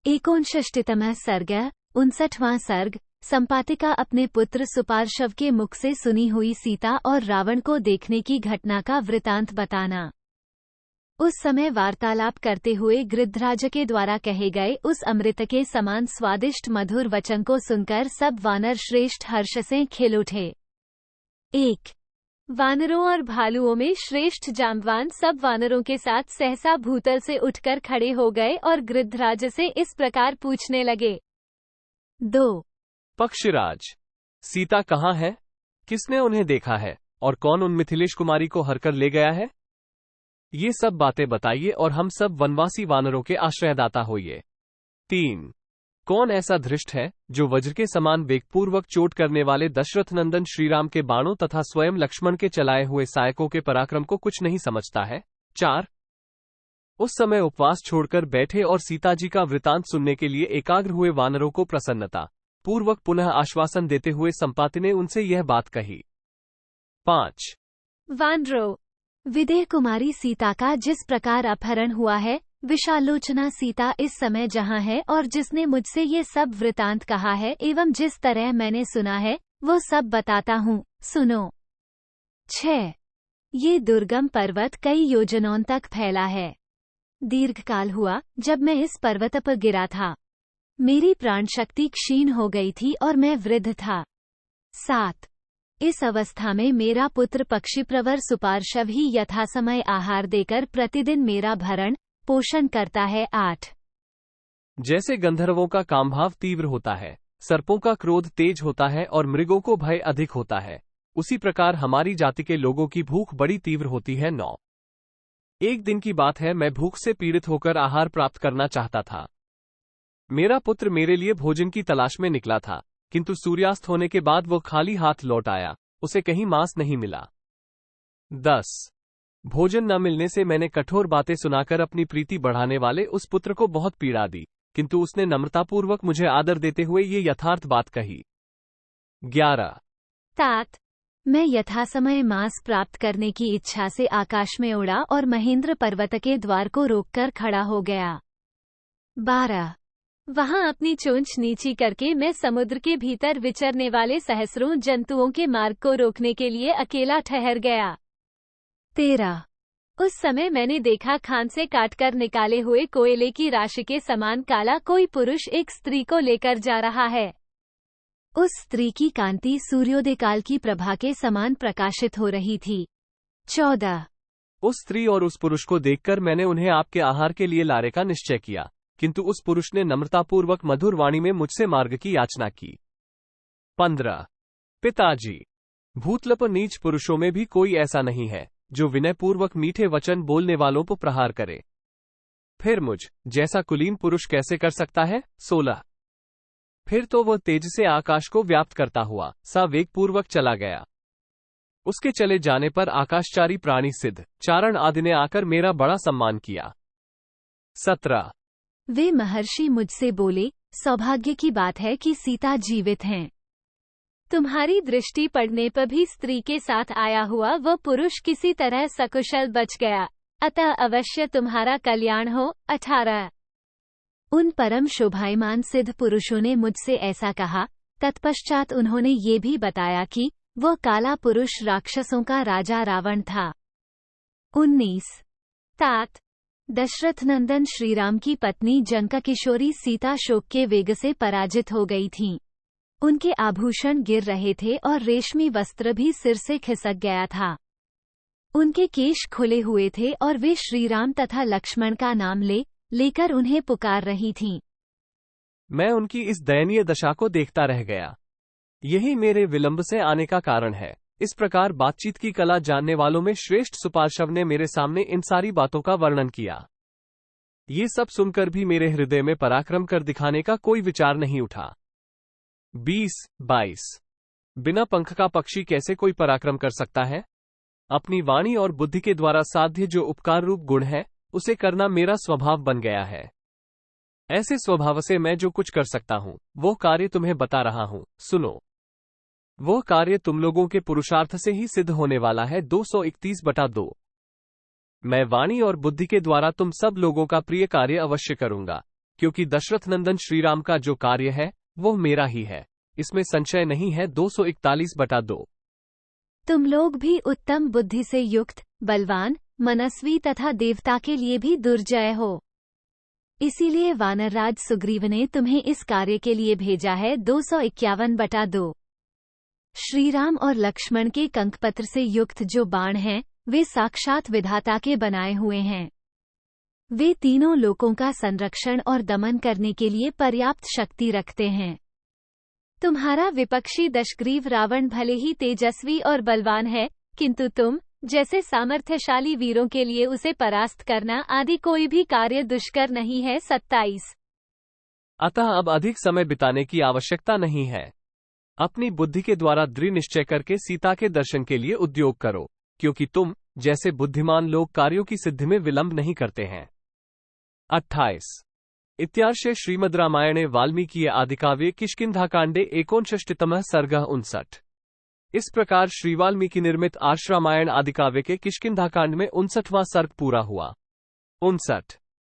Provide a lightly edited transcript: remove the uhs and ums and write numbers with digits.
एकोनषष्टितमः सर्ग 59वां सर्ग। संपातिका अपने पुत्र सुपार्श्व के मुख से सुनी हुई सीता और रावण को देखने की घटना का वृतांत बताना। उस समय वार्तालाप करते हुए गृध्राज के द्वारा कहे गए उस अमृत के समान स्वादिष्ट मधुर वचन को सुनकर सब वानर श्रेष्ठ हर्ष से खिल उठे। एक वानरों और भालुओं में श्रेष्ठ जांबवान सब वानरों के साथ सहसा भूतल से उठकर खड़े हो गए और गृध्राज से इस प्रकार पूछने लगे। 2 पक्षीराज, सीता कहाँ है? किसने उन्हें देखा है और कौन उन मिथिलेश कुमारी को हरकर ले गया है? ये सब बातें बताइए और हम सब वनवासी वानरों के आश्रयदाता होइए। 3 कौन ऐसा धृष्ट है जो वज्र के समान वेगपूर्वक चोट करने वाले दशरथ नंदन श्रीराम के बाणों तथा स्वयं लक्ष्मण के चलाए हुए सहायकों के पराक्रम को कुछ नहीं समझता है? 4 उस समय उपवास छोड़कर बैठे और सीता जी का वृतांत सुनने के लिए एकाग्र हुए वानरों को प्रसन्नता पूर्वक पुनः आश्वासन देते हुए संपाति ने उनसे यह बात कही। 5 वानरों, विदेह कुमारी सीता का जिस प्रकार अपहरण हुआ है, विशालोचना सीता इस समय जहाँ है और जिसने मुझसे ये सब वृतांत कहा है एवं जिस तरह मैंने सुना है वो सब बताता हूँ, सुनो। 6 ये दुर्गम पर्वत कई योजनों तक फैला है। दीर्घकाल हुआ जब मैं इस पर्वत पर गिरा था। मेरी प्राण शक्ति क्षीण हो गई थी और मैं वृद्ध था। 7 इस अवस्था में मेरा पुत्र पक्षीप्रवर सुपार्श्व ही यथासमय आहार देकर प्रतिदिन मेरा भरण पोषण करता है। 8 जैसे गंधर्वों का कामभाव तीव्र होता है, सर्पों का क्रोध तेज होता है और मृगों को भय अधिक होता है, उसी प्रकार हमारी जाति के लोगों की भूख बड़ी तीव्र होती है। 9 एक दिन की बात है, मैं भूख से पीड़ित होकर आहार प्राप्त करना चाहता था। मेरा पुत्र मेरे लिए भोजन की तलाश में निकला था, किंतु सूर्यास्त होने के बाद वो खाली हाथ लौट आया, उसे कहीं मांस नहीं मिला। 10 भोजन न मिलने से मैंने कठोर बातें सुनाकर अपनी प्रीति बढ़ाने वाले उस पुत्र को बहुत पीड़ा दी, किंतु उसने नम्रतापूर्वक मुझे आदर देते हुए ये यथार्थ बात कही। 11 तात मैं यथासमय मांस प्राप्त करने की इच्छा से आकाश में उड़ा और महेंद्र पर्वत के द्वार को रोककर खड़ा हो गया। 12 वहां अपनी चोंच नीची करके मैं समुद्र के भीतर विचरने वाले सहस्रों जंतुओं के मार्ग को रोकने के लिए अकेला ठहर गया। 13 उस समय मैंने देखा, खान से काटकर निकाले हुए कोयले की राशि के समान काला कोई पुरुष एक स्त्री को लेकर जा रहा है। उस स्त्री की कांति सूर्योदय काल की प्रभा के समान प्रकाशित हो रही थी। 14 उस स्त्री और उस पुरुष को देखकर मैंने उन्हें आपके आहार के लिए लाने का निश्चय किया, किंतु उस पुरुष ने नम्रतापूर्वक मधुर वाणी में मुझसे मार्ग की याचना की। 15 पिताजी, भूतल पर नीच पुरुषों में भी कोई ऐसा नहीं है जो विनयपूर्वक मीठे वचन बोलने वालों को प्रहार करे। फिर मुझ जैसा कुलीन पुरुष कैसे कर सकता है? 16 फिर तो वह तेज से आकाश को व्याप्त करता हुआ सवेगपूर्वक चला गया। उसके चले जाने पर आकाशचारी प्राणी सिद्ध चारण आदि ने आकर मेरा बड़ा सम्मान किया। 17 वे महर्षि मुझसे बोले, सौभाग्य की बात है कि सीता जीवित हैं। तुम्हारी दृष्टि पड़ने पर भी स्त्री के साथ आया हुआ वह पुरुष किसी तरह सकुशल बच गया, अतः अवश्य तुम्हारा कल्याण हो। 18 उन परम शोभायमान सिद्ध पुरुषों ने मुझसे ऐसा कहा। तत्पश्चात उन्होंने ये भी बताया कि वह काला पुरुष राक्षसों का राजा रावण था। 19 तात दशरथ नंदन श्रीराम की पत्नी जंका किशोरी सीता शोक के वेग से पराजित हो गई थीं। उनके आभूषण गिर रहे थे और रेशमी वस्त्र भी सिर से खिसक गया था। उनके केश खुले हुए थे और वे श्रीराम तथा लक्ष्मण का नाम लेकर उन्हें पुकार रही थीं। मैं उनकी इस दयनीय दशा को देखता रह गया। यही मेरे विलंब से आने का कारण है। इस प्रकार बातचीत की कला जानने वालों में श्रेष्ठ सुपार्श्व ने मेरे सामने इन सारी बातों का वर्णन किया। ये सब सुनकर भी मेरे हृदय में पराक्रम कर दिखाने का कोई विचार नहीं उठा। 20-22 बिना पंख का पक्षी कैसे कोई पराक्रम कर सकता है? अपनी वाणी और बुद्धि के द्वारा साध्य जो उपकार रूप गुण है, उसे करना मेरा स्वभाव बन गया है। ऐसे स्वभाव से मैं जो कुछ कर सकता हूं वो कार्य तुम्हें बता रहा हूं, सुनो। वह कार्य तुम लोगों के पुरुषार्थ से ही सिद्ध होने वाला है। 231/2 मैं वाणी और बुद्धि के द्वारा तुम सब लोगों का प्रिय कार्य अवश्य करूंगा, क्योंकि दशरथ नंदन श्रीराम का जो कार्य है वो मेरा ही है, इसमें संशय नहीं है। 241/2। तुम लोग भी उत्तम बुद्धि से युक्त, बलवान, मनस्वी तथा देवता के लिए भी दुर्जय हो। इसीलिए वानरराज सुग्रीव ने तुम्हें इस कार्य के लिए भेजा है। 251/2। श्रीराम और लक्ष्मण के कंकपत्र से युक्त जो बाण हैं, वे साक्षात विधाता के बनाए हुए हैं। वे तीनों लोकों का संरक्षण और दमन करने के लिए पर्याप्त शक्ति रखते हैं। तुम्हारा विपक्षी दशग्रीव रावण भले ही तेजस्वी और बलवान है, किंतु तुम जैसे सामर्थ्यशाली वीरों के लिए उसे परास्त करना आदि कोई भी कार्य दुष्कर नहीं है। 27। अतः अब अधिक समय बिताने की आवश्यकता नहीं है। अपनी बुद्धि के द्वारा दृढ़ निश्चय करके सीता के दर्शन के लिए उद्योग करो, क्योंकि तुम जैसे बुद्धिमान लोग कार्यों की सिद्धि में विलंब नहीं करते हैं। 28। इत्यार्षे श्रीमद् रामायणे वाल्मीकीय आदिकाव्ये किष्किंधाकांडे 59तमः सर्गः 59। इस प्रकार श्री वाल्मीकि निर्मित आर्ष रामायण आदिकाव्य के किष्किंधाकांड में 59वां सर्ग पूरा हुआ। 59।